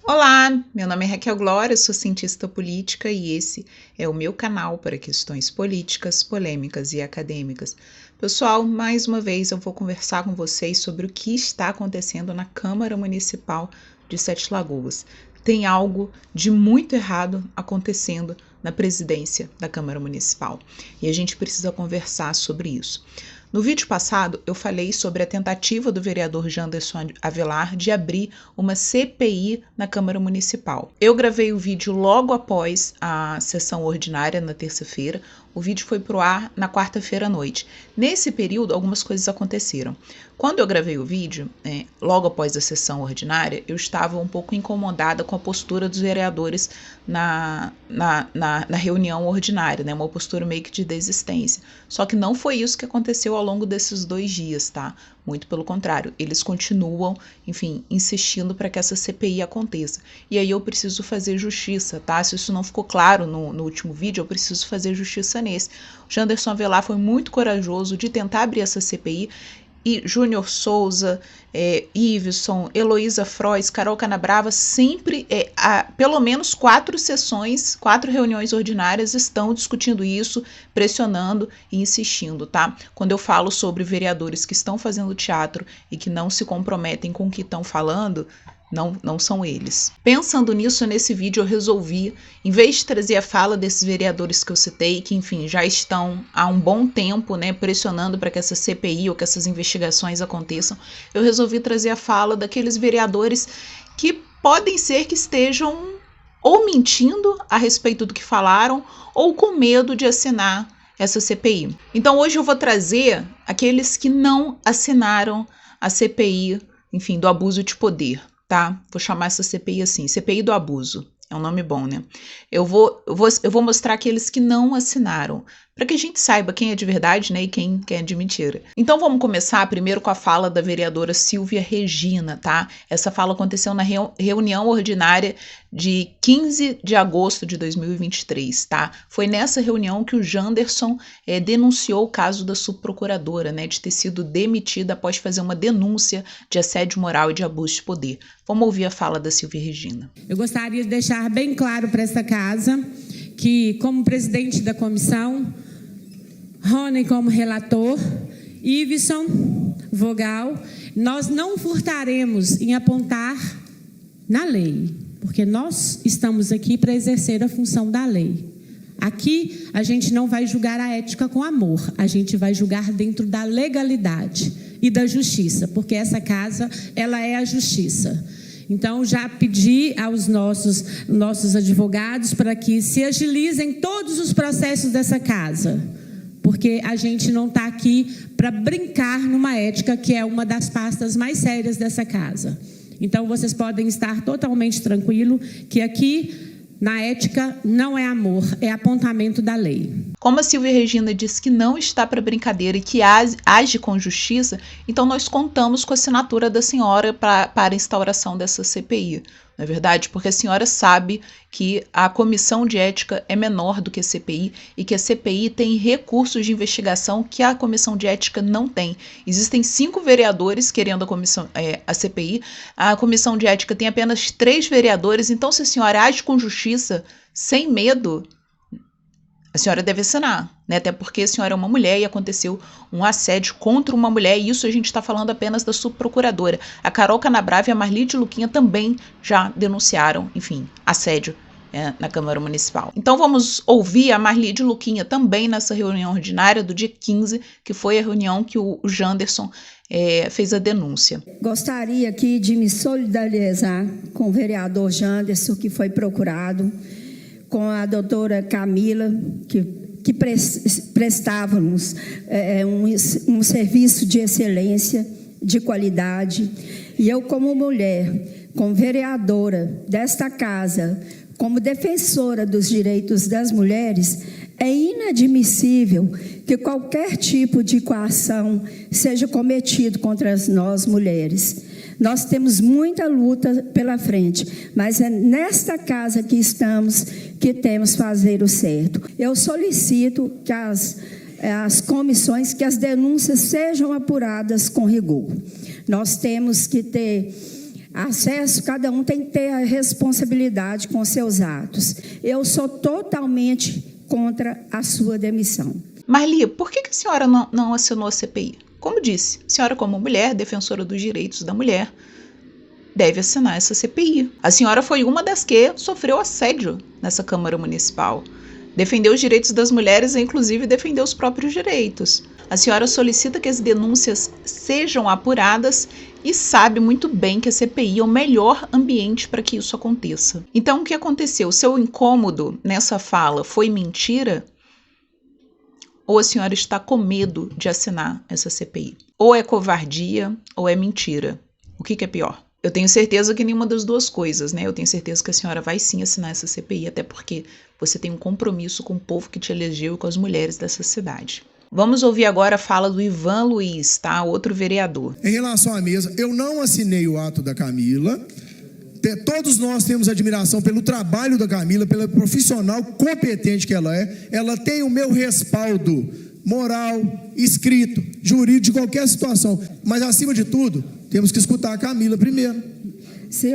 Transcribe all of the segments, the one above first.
Olá, meu nome é Raquel Glória, sou cientista política e esse é o meu canal para questões políticas, polêmicas e acadêmicas. Pessoal, mais uma vez eu vou conversar com vocês sobre o que está acontecendo na Câmara Municipal de Sete Lagoas. Tem algo de muito errado acontecendo na presidência da Câmara Municipal e a gente precisa conversar sobre isso. No vídeo passado, eu falei sobre a tentativa do vereador Janderson Avelar de abrir uma CPI na Câmara Municipal. Eu gravei o vídeo logo após a sessão ordinária, na terça-feira. O vídeo foi pro ar na quarta-feira à noite. Nesse período, algumas coisas aconteceram. Quando eu gravei o vídeo, logo após a sessão ordinária, eu estava um pouco incomodada com a postura dos vereadores na reunião ordinária, né? Uma postura meio que de desistência. Só que não foi isso que aconteceu ao longo desses 2 dias, tá? Muito pelo contrário, eles continuam, enfim, insistindo para que essa CPI aconteça. E aí eu preciso fazer justiça, tá? Se isso não ficou claro no último vídeo, eu preciso fazer justiça nesse. O Janderson Avelar foi muito corajoso de tentar abrir essa CPI, e Júnior Souza, Iveson, Heloísa Frois, Carol Canabrava, sempre, pelo menos 4 sessões, 4 reuniões ordinárias estão discutindo isso, pressionando e insistindo, tá? Quando eu falo sobre vereadores que estão fazendo teatro e que não se comprometem com o que estão falando, não são eles. Pensando nisso, nesse vídeo eu resolvi, em vez de trazer a fala desses vereadores que eu citei, que enfim, já estão há um bom tempo, né, pressionando para que essa CPI ou que essas investigações aconteçam, eu resolvi trazer a fala daqueles vereadores que podem ser que estejam ou mentindo a respeito do que falaram ou com medo de assinar essa CPI. Então hoje eu vou trazer aqueles que não assinaram a CPI, enfim, do abuso de poder. Tá? Vou chamar essa CPI assim, CPI do abuso. É um nome bom, né? Eu vou mostrar aqueles que não assinaram, para que a gente saiba quem é de verdade, né, e quem é de mentira. Então vamos começar primeiro com a fala da vereadora Silvia Regina, tá? Essa fala aconteceu na reunião ordinária de 15 de agosto de 2023, tá? Foi nessa reunião que o Janderson denunciou o caso da subprocuradora, né, de ter sido demitida após fazer uma denúncia de assédio moral e de abuso de poder. Vamos ouvir a fala da Silvia Regina. Eu gostaria de deixar bem claro para esta casa que, como presidente da comissão, Rony como relator, Iveson Vogal, nós não furtaremos em apontar na lei, porque nós estamos aqui para exercer a função da lei. Aqui a gente não vai julgar a ética com amor, a gente vai julgar dentro da legalidade e da justiça, porque essa casa, ela é a justiça. Então, já pedi aos nossos advogados para que se agilizem todos os processos dessa casa, porque a gente não está aqui para brincar numa ética que é uma das pastas mais sérias dessa casa. Então, vocês podem estar totalmente tranquilos que aqui, na ética, não é amor, é apontamento da lei. Como a Silvia Regina disse que não está para brincadeira e que age com justiça, então nós contamos com a assinatura da senhora para a instauração dessa CPI. Não é verdade? Porque a senhora sabe que a comissão de ética é menor do que a CPI e que a CPI tem recursos de investigação que a comissão de ética não tem. Existem 5 vereadores querendo a CPI, a comissão de ética tem apenas 3 vereadores, então se a senhora age com justiça, sem medo, a senhora deve assinar, né? Até porque a senhora é uma mulher e aconteceu um assédio contra uma mulher, e isso a gente está falando apenas da subprocuradora. A Carol Canabrava e a Marlide Luquinha também já denunciaram, enfim, assédio na Câmara Municipal. Então vamos ouvir a Marlide Luquinha também nessa reunião ordinária do dia 15, que foi a reunião que o Janderson fez a denúncia. Gostaria aqui de me solidarizar com o vereador Janderson, que foi procurado, com a doutora Camila, que prestávamos um serviço de excelência, de qualidade. E eu, como mulher, como vereadora desta casa, como defensora dos direitos das mulheres, é inadmissível que qualquer tipo de coação seja cometido contra nós, mulheres. Nós temos muita luta pela frente, mas é nesta casa que estamos que temos que fazer o certo. Eu solicito que as comissões, que as denúncias sejam apuradas com rigor. Nós temos que ter Acesso, cada um tem que ter a responsabilidade com seus atos. Eu sou totalmente contra a sua demissão. Marli, por que a senhora não assinou a CPI? Como disse, a senhora, como mulher, defensora dos direitos da mulher, deve assinar essa CPI. A senhora foi uma das que sofreu assédio nessa Câmara Municipal. Defendeu os direitos das mulheres e, inclusive, defendeu os próprios direitos. A senhora solicita que as denúncias sejam apuradas e sabe muito bem que a CPI é o melhor ambiente para que isso aconteça. Então, o que aconteceu? O seu incômodo nessa fala foi mentira? Ou a senhora está com medo de assinar essa CPI? Ou é covardia ou é mentira? O que é pior? Eu tenho certeza que nenhuma das duas coisas, né? Eu tenho certeza que a senhora vai sim assinar essa CPI, até porque você tem um compromisso com o povo que te elegeu e com as mulheres dessa cidade. Vamos ouvir agora a fala do Ivan Luiz, tá? Outro vereador. Em relação à mesa, eu não assinei o ato da Camila. Todos nós temos admiração pelo trabalho da Camila, pela profissional competente que ela é. Ela tem o meu respaldo moral, escrito, jurídico, de qualquer situação. Mas, acima de tudo, temos que escutar a Camila primeiro.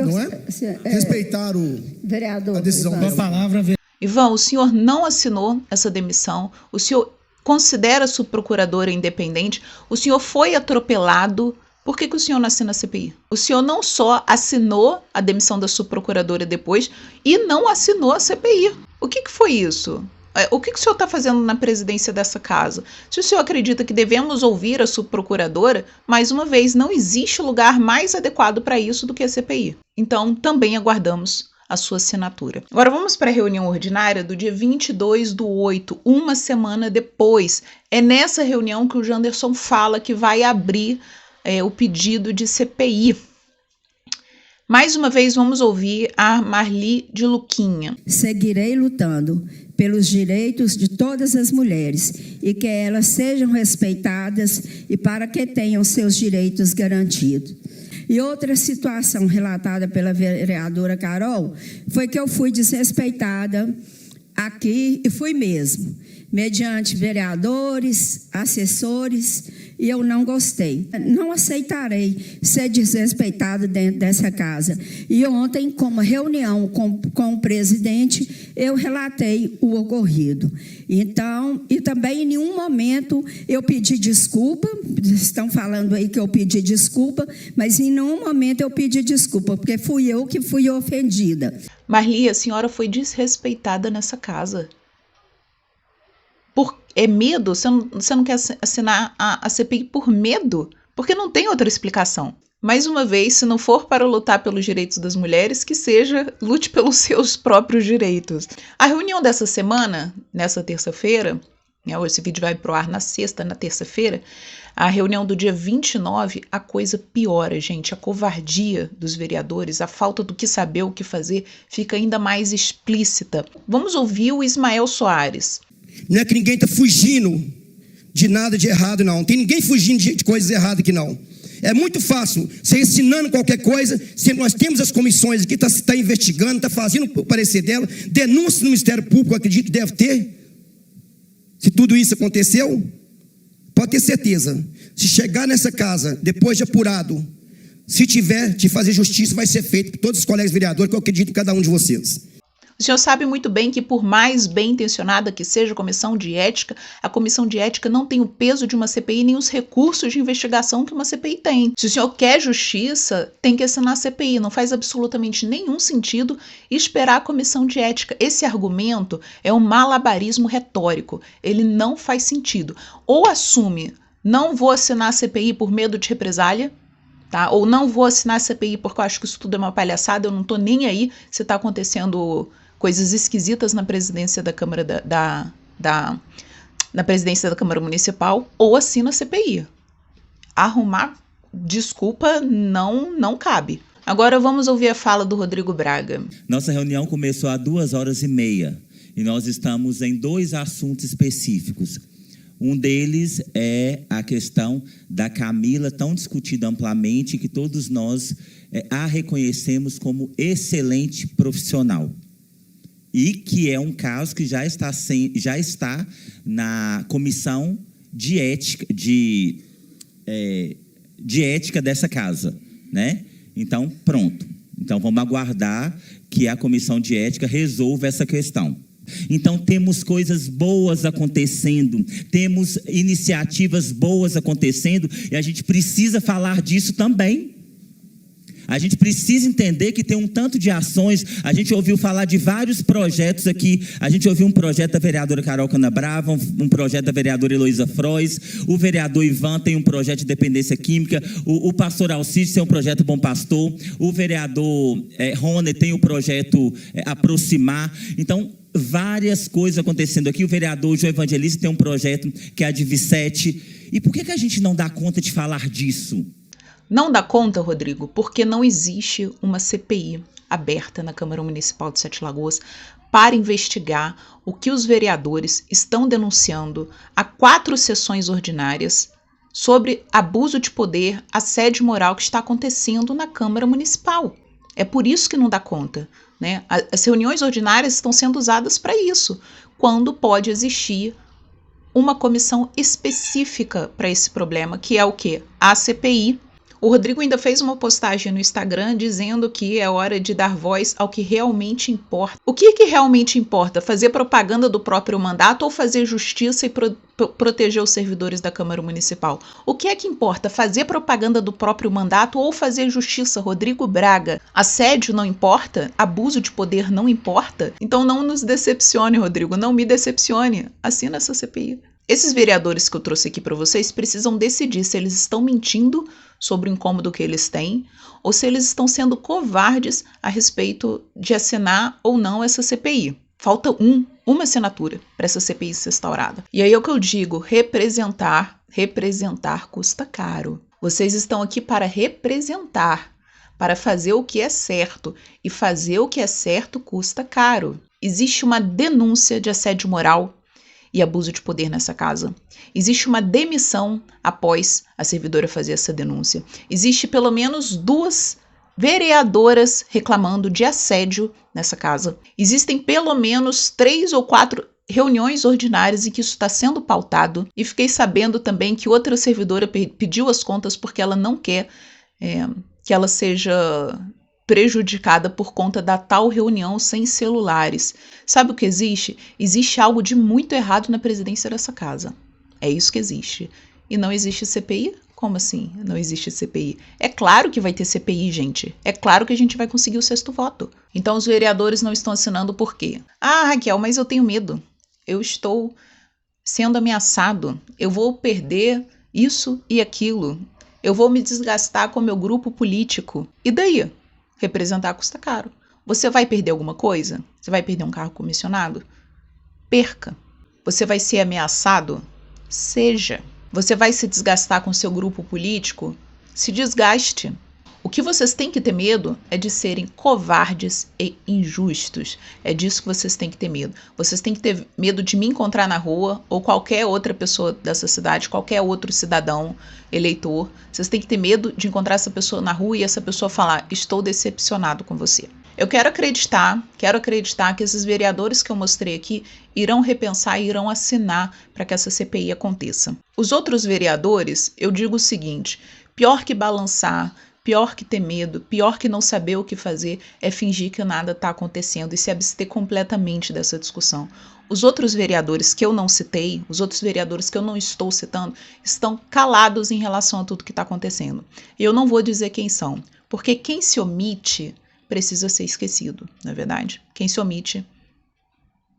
Não é? Respeitar a decisão dela. Ivan, o senhor não assinou essa demissão. O senhor considera a sua procuradora independente. O senhor foi atropelado. Por que o senhor não assina a CPI? O senhor não só assinou a demissão da sua procuradora depois e não assinou a CPI. O que foi isso? O que o senhor está fazendo na presidência dessa casa? Se o senhor acredita que devemos ouvir a sua procuradora, mais uma vez, não existe lugar mais adequado para isso do que a CPI. Então, também aguardamos a sua assinatura. Agora vamos para a reunião ordinária do dia 22/8, uma semana depois. É nessa reunião que o Janderson fala que vai abrir o pedido de CPI. Mais uma vez, vamos ouvir a Marli de Luquinha. Seguirei lutando pelos direitos de todas as mulheres e que elas sejam respeitadas e para que tenham seus direitos garantidos. E outra situação relatada pela vereadora Carol foi que eu fui desrespeitada aqui, e fui mesmo, mediante vereadores, assessores, e eu não gostei. Não aceitarei ser desrespeitada dentro dessa casa. E ontem, com uma reunião com o presidente, eu relatei o ocorrido. Então, e também em nenhum momento eu pedi desculpa, estão falando aí que eu pedi desculpa, mas em nenhum momento eu pedi desculpa, porque fui eu que fui ofendida. Marli, a senhora foi desrespeitada nessa casa. É medo? Você não quer assinar a CPI por medo? Porque não tem outra explicação. Mais uma vez, se não for para lutar pelos direitos das mulheres, que seja, lute pelos seus próprios direitos. A reunião dessa semana, nessa terça-feira, esse vídeo vai pro ar na sexta, na terça-feira, a reunião do dia 29, a coisa piora, gente. A covardia dos vereadores, a falta do que saber, o que fazer, fica ainda mais explícita. Vamos ouvir o Ismael Soares. Não é que ninguém está fugindo de nada de errado, não. Não tem ninguém fugindo de coisas erradas aqui, não. É muito fácil, você ensinando qualquer coisa, sempre nós temos as comissões aqui, está investigando, está fazendo o parecer dela, denúncia no Ministério Público, acredito que deve ter. Se tudo isso aconteceu, pode ter certeza, se chegar nessa casa, depois de apurado, se tiver de fazer justiça, vai ser feito por todos os colegas vereadores, que eu acredito em cada um de vocês. O senhor sabe muito bem que, por mais bem intencionada que seja a comissão de ética não tem o peso de uma CPI nem os recursos de investigação que uma CPI tem. Se o senhor quer justiça, tem que assinar a CPI. Não faz absolutamente nenhum sentido esperar a comissão de ética. Esse argumento é um malabarismo retórico. Ele não faz sentido. Ou assume, não vou assinar a CPI por medo de represália, tá? Ou não vou assinar a CPI porque eu acho que isso tudo é uma palhaçada, eu não tô nem aí se tá acontecendo coisas esquisitas na presidência da Câmara na presidência da Câmara Municipal, ou assina a CPI. Arrumar desculpa não cabe. Agora vamos ouvir a fala do Rodrigo Braga. Nossa reunião começou há 2h30 e nós estamos em 2 assuntos específicos. Um deles é a questão da Camila, tão discutida amplamente, que todos nós a reconhecemos como excelente profissional. E que é um caso que já está na comissão de ética, de ética dessa casa, né? Então, pronto. Então, vamos aguardar que a comissão de ética resolva essa questão. Então, temos coisas boas acontecendo, temos iniciativas boas acontecendo, e a gente precisa falar disso também. A gente precisa entender que tem um tanto de ações. A gente ouviu falar de vários projetos aqui. A gente ouviu um projeto da vereadora Carol Canabrava, um projeto da vereadora Heloísa Frois, o vereador Ivan tem um projeto de dependência química, o pastor Alcides tem um projeto Bom Pastor, o vereador Rony tem o projeto Aproximar. Então, várias coisas acontecendo aqui. O vereador João Evangelista tem um projeto que é a Div7. E por que a gente não dá conta de falar disso? Não dá conta, Rodrigo, porque não existe uma CPI aberta na Câmara Municipal de Sete Lagoas para investigar o que os vereadores estão denunciando há 4 sessões ordinárias sobre abuso de poder, assédio moral que está acontecendo na Câmara Municipal. É por isso que não dá conta, né? As reuniões ordinárias estão sendo usadas para isso, quando pode existir uma comissão específica para esse problema, que é o quê? A CPI. O Rodrigo ainda fez uma postagem no Instagram dizendo que é hora de dar voz ao que realmente importa. O que realmente importa? Fazer propaganda do próprio mandato ou fazer justiça e proteger os servidores da Câmara Municipal? O que é que importa? Fazer propaganda do próprio mandato ou fazer justiça? Rodrigo Braga, assédio não importa? Abuso de poder não importa? Então não nos decepcione, Rodrigo, não me decepcione. Assina essa CPI. Esses vereadores que eu trouxe aqui para vocês precisam decidir se eles estão mentindo sobre o incômodo que eles têm ou se eles estão sendo covardes a respeito de assinar ou não essa CPI. Falta uma assinatura para essa CPI ser instaurada. E aí é o que eu digo, representar custa caro. Vocês estão aqui para representar, para fazer o que é certo, e fazer o que é certo custa caro. Existe uma denúncia de assédio moral e abuso de poder nessa casa. Existe uma demissão após a servidora fazer essa denúncia. Existe pelo menos 2 vereadoras reclamando de assédio nessa casa. Existem pelo menos 3 ou 4 reuniões ordinárias em que isso está sendo pautado. E fiquei sabendo também que outra servidora pediu as contas porque ela não quer que ela seja prejudicada por conta da tal reunião sem celulares. Sabe o que existe? Existe algo de muito errado na presidência dessa casa. É isso que existe. E não existe CPI? Como assim não existe CPI? É claro que vai ter CPI, gente. É claro que a gente vai conseguir o 6º voto. Então os vereadores não estão assinando por quê? Ah, Raquel, mas eu tenho medo. Eu estou sendo ameaçado. Eu vou perder isso e aquilo. Eu vou me desgastar com o meu grupo político. E daí? Representar custa caro. Você vai perder alguma coisa? Você vai perder um cargo comissionado? Perca. Você vai ser ameaçado? Seja. Você vai se desgastar com seu grupo político? Se desgaste. O que vocês têm que ter medo é de serem covardes e injustos. É disso que vocês têm que ter medo. Vocês têm que ter medo de me encontrar na rua ou qualquer outra pessoa dessa cidade, qualquer outro cidadão, eleitor. Vocês têm que ter medo de encontrar essa pessoa na rua e essa pessoa falar: estou decepcionado com você. Eu quero acreditar que esses vereadores que eu mostrei aqui irão repensar e irão assinar para que essa CPI aconteça. Os outros vereadores, eu digo o seguinte: pior que balançar, pior que ter medo, pior que não saber o que fazer é fingir que nada está acontecendo e se abster completamente dessa discussão. Os outros vereadores que eu não citei, os outros vereadores que eu não estou citando, estão calados em relação a tudo que está acontecendo. E eu não vou dizer quem são, porque quem se omite precisa ser esquecido, não é verdade? Quem se omite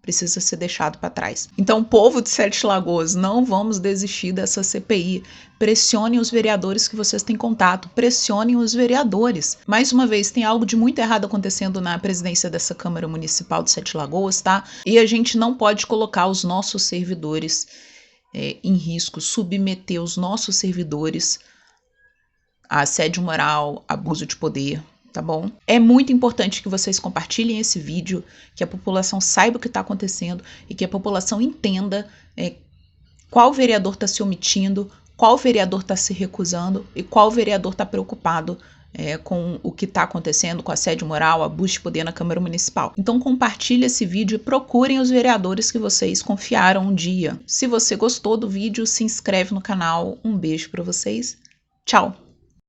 precisa ser deixado para trás. Então, povo de Sete Lagoas, não vamos desistir dessa CPI. Pressionem os vereadores que vocês têm contato, pressionem os vereadores. Mais uma vez, tem algo de muito errado acontecendo na presidência dessa Câmara Municipal de Sete Lagoas, tá? E a gente não pode colocar os nossos servidores em risco, submeter os nossos servidores a assédio moral, abuso de poder, tá bom? É muito importante que vocês compartilhem esse vídeo, que a população saiba o que está acontecendo e que a população entenda qual vereador está se omitindo, qual vereador está se recusando e qual vereador está preocupado com o que está acontecendo, com assédio moral, abuso de poder na Câmara Municipal. Então compartilhe esse vídeo e procurem os vereadores que vocês confiaram um dia. Se você gostou do vídeo, se inscreve no canal. Um beijo para vocês. Tchau!